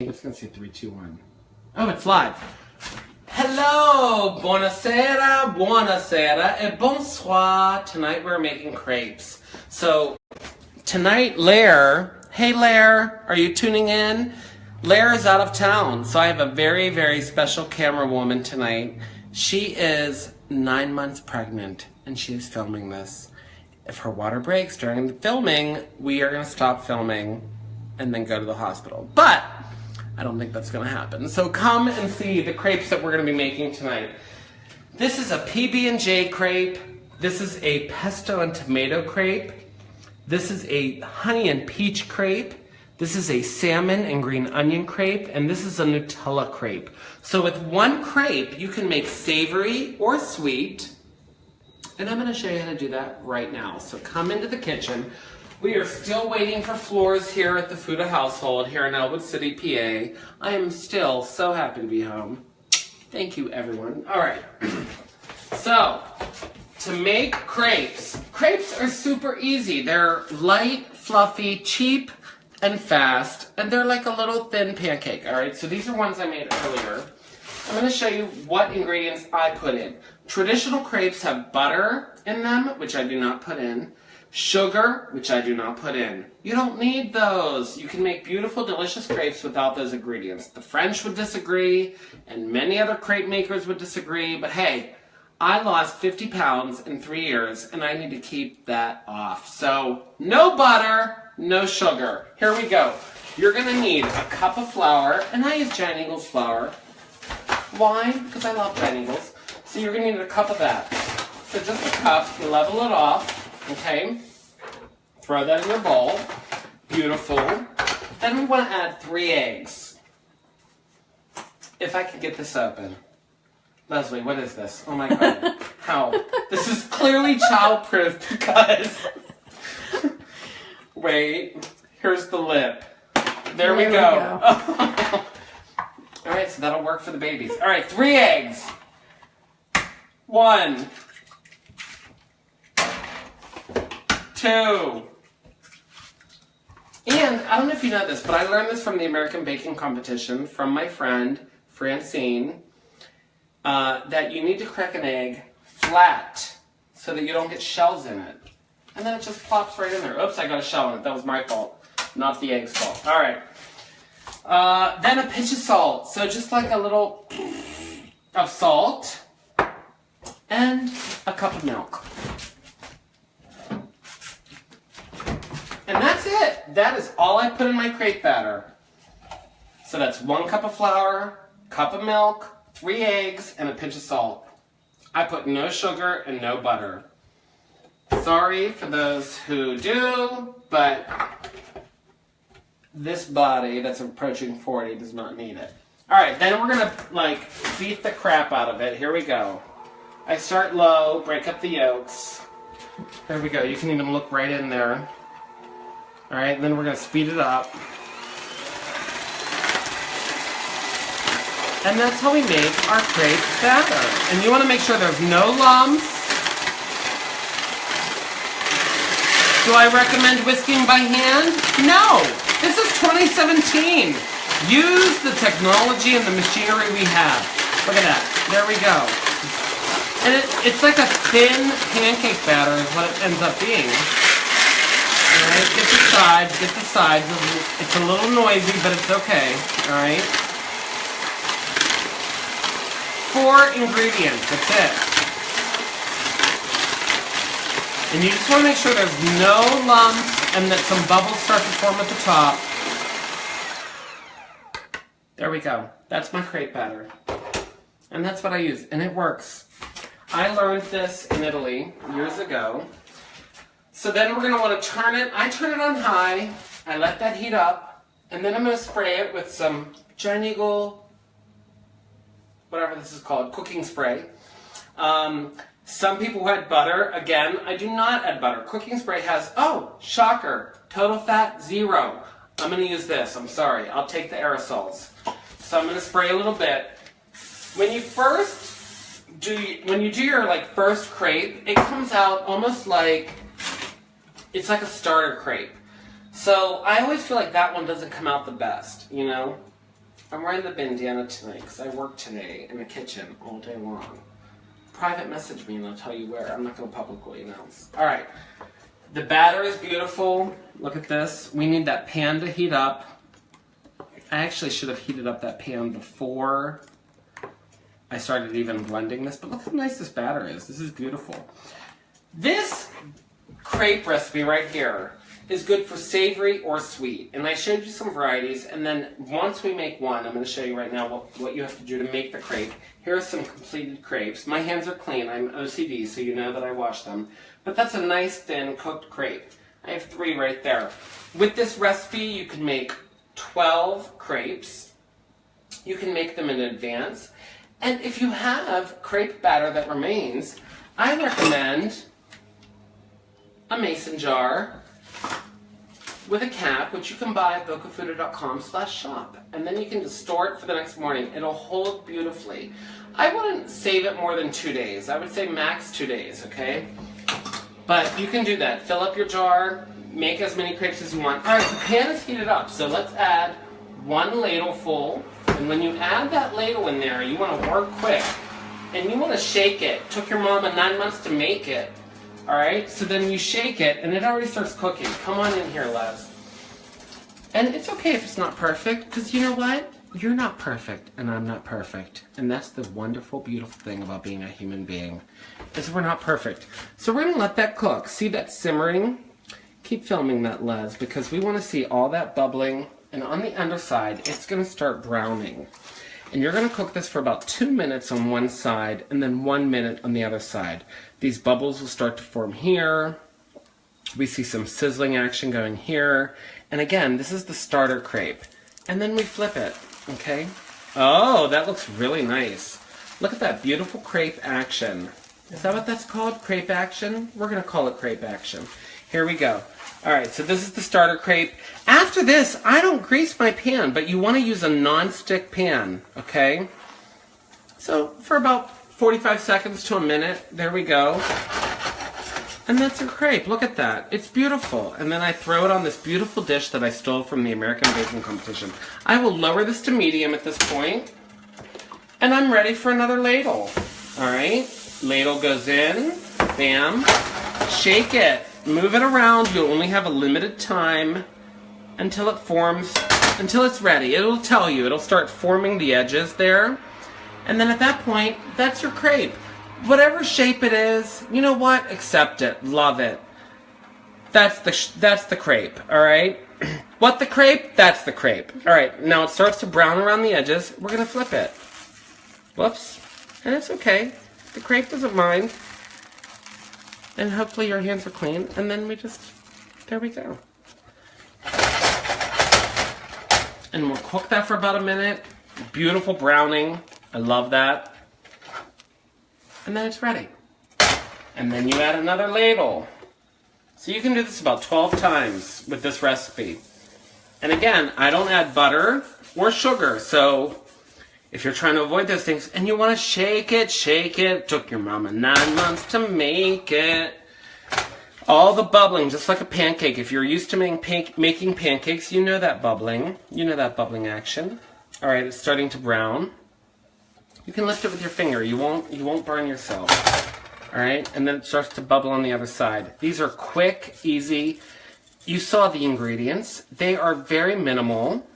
It's gonna say 3, 2, 1. Oh, it's live. Hello, buonasera, buonasera, and bonsoir. Tonight we're making crepes. So tonight, hey Lair, are you tuning in? Lair is out of town, so I have a very, very special camera woman tonight. She is 9 months pregnant, and she is filming this. If her water breaks during the filming, we are gonna stop filming and then go to the hospital. But I don't think that's going to happen. So come and see the crepes that we're going to be making tonight. This is a PB&J crepe. This is a pesto and tomato crepe. This is a honey and peach crepe. This is a salmon and green onion crepe. And this is a Nutella crepe. So with one crepe, you can make savory or sweet. And I'm going to show you how to do that right now. So come into the kitchen. We are still waiting for floors here at the Fuda household here in Elwood City, PA. I am still so happy to be home. Thank you, everyone. All right. So, to make crepes. Crepes are super easy. They're light, fluffy, cheap, and fast. And they're like a little thin pancake, all right? So these are ones I made earlier. I'm going to show you what ingredients I put in. Traditional crepes have butter in them, which I do not put in. Sugar, which I do not put in. You don't need those. You can make beautiful, delicious crepes without those ingredients. The French would disagree, and many other crepe makers would disagree, but hey, I lost 50 pounds in 3 years, and I need to keep that off. So, no butter, no sugar. Here we go. You're gonna need a cup of flour, and I use Giant Eagles flour. Why? Because I love Giant Eagles. So you're gonna need a cup of that. So just a cup, you level it off. Okay, throw that in your bowl. Beautiful. Then we want to add 3 eggs. If I can get this open. Leslie, what is this? Oh my God. How? This is clearly childproof because... Wait, here's the lip. There we go. Alright, so that'll work for the babies. Alright, 3 eggs. 1. 2. And I don't know if you know this, but I learned this from the American Baking Competition from my friend Francine, that you need to crack an egg flat so that you don't get shells in it. And then it just plops right in there. Oops, I got a shell in it. That was my fault, not the egg's fault. All right. Then a pinch of salt. So just like a little of salt and a cup of milk. And that's it. That is all I put in my crepe batter. So that's 1 cup of flour, cup of milk, 3 eggs, and a pinch of salt. I put no sugar and no butter. Sorry for those who do, but this body that's approaching 40 does not need it. Alright, then we're going to beat the crap out of it. Here we go. I start low, break up the yolks. There we go. You can even look right in there. Alright, then we're going to speed it up. And that's how we make our crepe batter. And you want to make sure there's no lumps. Do I recommend whisking by hand? No! This is 2017. Use the technology and the machinery we have. Look at that. There we go. And it's like a thin pancake batter is what it ends up being. Alright, get the sides. It's a little noisy, but it's okay. Alright. 4 ingredients, that's it. And you just want to make sure there's no lumps and that some bubbles start to form at the top. There we go. That's my crepe batter. And that's what I use, and it works. I learned this in Italy years ago. So then we're going to want to turn it. I turn it on high. I let that heat up. And then I'm going to spray it with some Giant Eagle, whatever this is called, cooking spray. Some people add butter. Again, I do not add butter. Cooking spray has, oh, shocker, total fat 0. I'm going to use this. I'm sorry. I'll take the aerosols. So I'm going to spray a little bit. When you do your first crepe, it comes out almost like it's like a starter crepe. So I always feel like that one doesn't come out the best, you know? I'm wearing the bandana tonight because I work today in the kitchen all day long. Private message me and I'll tell you where. I'm not going to publicly announce. Alright. The batter is beautiful. Look at this. We need that pan to heat up. I actually should have heated up that pan before I started even blending this, but look how nice this batter is. This is beautiful. This crepe recipe right here is good for savory or sweet. And I showed you some varieties, and then once we make one, I'm going to show you right now what you have to do to make the crepe. Here are some completed crepes. My hands are clean. I'm OCD, so you know that I wash them. But that's a nice, thin, cooked crepe. I have 3 right there. With this recipe, you can make 12 crepes. You can make them in advance. And if you have crepe batter that remains, I recommend a mason jar with a cap, which you can buy at bocafuda.com/shop. And then you can just store it for the next morning. It'll hold beautifully. I wouldn't save it more than 2 days. I would say max 2 days, okay? But you can do that. Fill up your jar, make as many crepes as you want. All right, the pan is heated up, so let's add 1 ladle full. And when you add that ladle in there, you want to work quick. And you want to shake it. Took your mama 9 months to make it. Alright, so then you shake it, and it already starts cooking. Come on in here, Les. And it's okay if it's not perfect, because you know what? You're not perfect, and I'm not perfect. And that's the wonderful, beautiful thing about being a human being, is we're not perfect. So we're going to let that cook. See that simmering? Keep filming that, Les, because we want to see all that bubbling. And on the underside, it's going to start browning. And you're going to cook this for about 2 minutes on one side and then 1 minute on the other side. These bubbles will start to form here. We see some sizzling action going here. And again, this is the starter crepe. And then we flip it, okay? Oh, that looks really nice. Look at that beautiful crepe action. Is that what that's called? Crepe action? We're going to call it crepe action. Here we go. All right, so this is the starter crepe. After this, I don't grease my pan, but you want to use a non-stick pan, okay? So for about 45 seconds to a minute, there we go. And that's your crepe. Look at that. It's beautiful. And then I throw it on this beautiful dish that I stole from the American Baking Competition. I will lower this to medium at this point, and I'm ready for another ladle. All right, ladle goes in, bam, shake it. Move it around. You'll only have a limited time until it forms, until it's ready. It'll tell you. It'll start forming the edges there. And then at that point, that's your crepe. Whatever shape it is, you know what? Accept it. Love it. That's the crepe, all right? What the crepe? That's the crepe. All right, now it starts to brown around the edges. We're going to flip it. Whoops. And it's okay. The crepe doesn't mind. And hopefully your hands are clean. And then we just, there we go. And we'll cook that for about a minute. Beautiful browning. I love that. And then it's ready. And then you add another ladle. So you can do this about 12 times with this recipe. And again, I don't add butter or sugar. So if you're trying to avoid those things and you want to shake it, took your mama 9 months to make it. All the bubbling, just like a pancake. If you're used to making pancakes, you know that bubbling. You know that bubbling action. All right, it's starting to brown. You can lift it with your finger. You won't burn yourself. All right, and then it starts to bubble on the other side. These are quick, easy. You saw the ingredients. They are very minimal.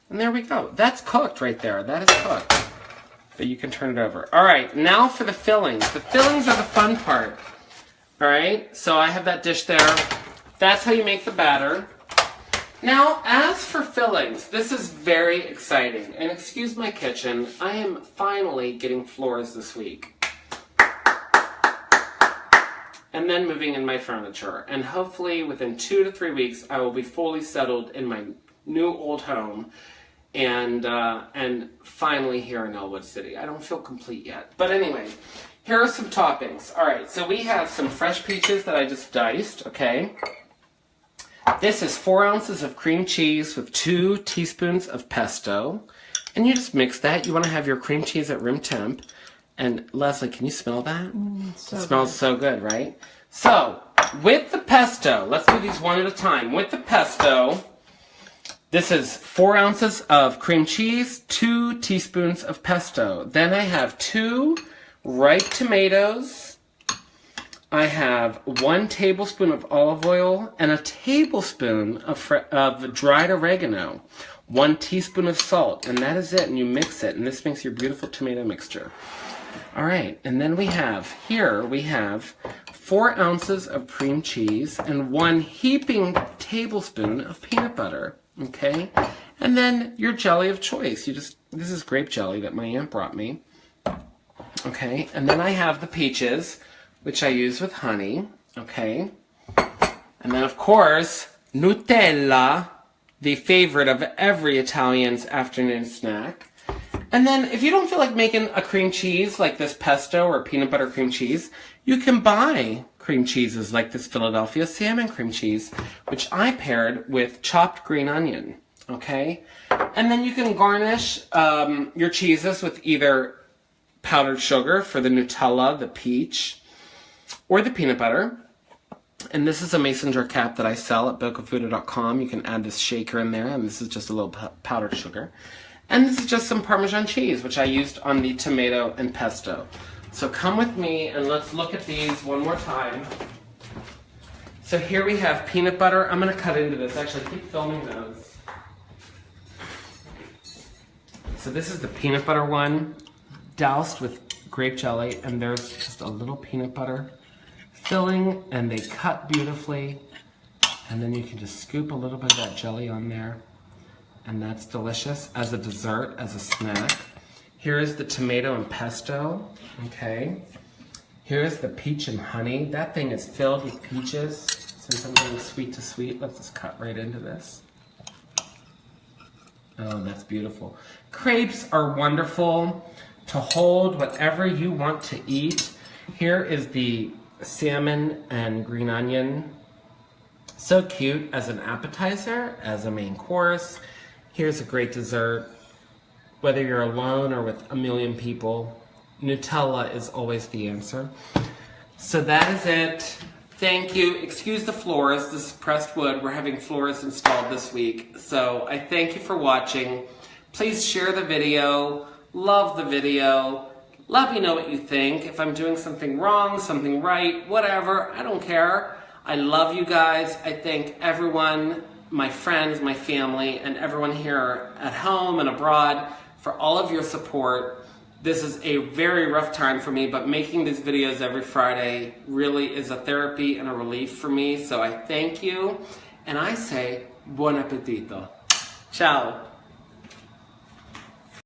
And there we go. That's cooked right there. That is cooked. But you can turn it over. All right, now for the fillings. The fillings are the fun part. All right, so I have that dish there. That's how you make the batter. Now, as for fillings, this is very exciting. And excuse my kitchen, I am finally getting floors this week. And then moving in my furniture. And hopefully within 2 to 3 weeks, I will be fully settled in my new old home. And finally here in Elwood City. I don't feel complete yet. But anyway, here are some toppings. All right, so we have some fresh peaches that I just diced, okay? This is 4 ounces of cream cheese with 2 teaspoons of pesto. And you just mix that. You want to have your cream cheese at room temp. And Leslie, can you smell that? It smells so good, right? So, with the pesto, let's do these one at a time. With the pesto, This is 4 ounces of cream cheese, 2 teaspoons of pesto. Then I have 2 ripe tomatoes. I have 1 tablespoon of olive oil and a tablespoon of dried oregano. 1 teaspoon of salt, and that is it, and you mix it, and this makes your beautiful tomato mixture. All right, and then we have 4 ounces of cream cheese and 1 heaping tablespoon of peanut butter, okay? And then your jelly of choice. This is grape jelly that my aunt brought me, okay? And then I have the peaches, which I use with honey, okay? And then, of course, Nutella, the favorite of every Italian's afternoon snack. And then if you don't feel like making a cream cheese like this pesto or peanut butter cream cheese, you can buy cream cheeses like this Philadelphia salmon cream cheese, which I paired with chopped green onion, okay? And then you can garnish your cheeses with either powdered sugar for the Nutella, the peach, or the peanut butter. And this is a mason jar cap that I sell at bocafuda.com. You can add this shaker in there, and this is just a little powdered sugar. And this is just some Parmesan cheese, which I used on the tomato and pesto. So come with me and let's look at these one more time. So here we have peanut butter. I'm going to cut into this. Actually, keep filming those. So this is the peanut butter one, doused with grape jelly, and there's just a little peanut butter filling, and they cut beautifully. And then you can just scoop a little bit of that jelly on there. And that's delicious as a dessert, as a snack. Here is the tomato and pesto, okay? Here's the peach and honey. That thing is filled with peaches. Since I'm going sweet to sweet, let's just cut right into this. Oh, that's beautiful. Crepes are wonderful to hold whatever you want to eat. Here is the salmon and green onion. So cute as an appetizer, as a main course. Here's a great dessert. Whether you're alone or with a million people, Nutella is always the answer. So that is it. Thank you. Excuse the floors. This is pressed wood. We're having floors installed this week. So I thank you for watching. Please share the video. Love the video. Let me know what you think. If I'm doing something wrong, something right, whatever, I don't care. I love you guys. I thank everyone, my friends, my family, and everyone here at home and abroad for all of your support. This is a very rough time for me, but making these videos every Friday really is a therapy and a relief for me. So I thank you, and I say buon appetito. Ciao.